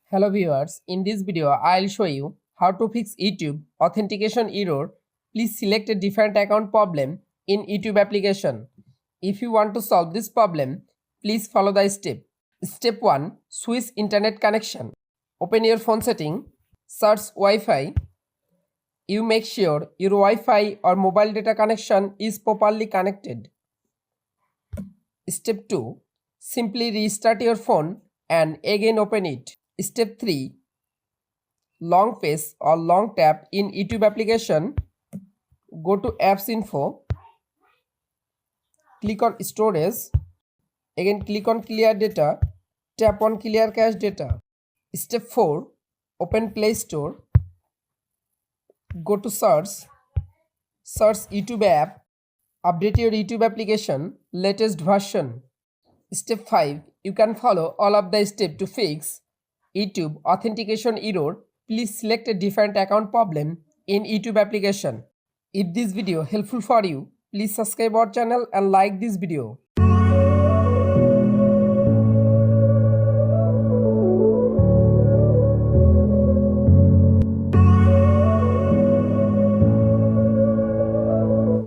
Hello viewers, in this video I'll show you how to fix YouTube authentication error. Please select a different account problem in YouTube application. If you want to solve this problem, please follow the step. Step 1. Switch internet connection. Open your phone setting, search Wi-Fi. You make sure your Wi-Fi or mobile data connection is properly connected. Step 2. Simply restart your phone and again open it. Step 3. Long press or long tap in YouTube application. Go to Apps Info. Click on Storage. Again click on Clear Data. Tap on Clear Cache Data. Step 4. Open Play Store. Go to Search. Search YouTube app. Update your YouTube application latest version. Step 5. You can follow all of the steps to fix YouTube authentication error. Please select a different account problem in YouTube application. If this video helpful for you, please subscribe our channel and like this video.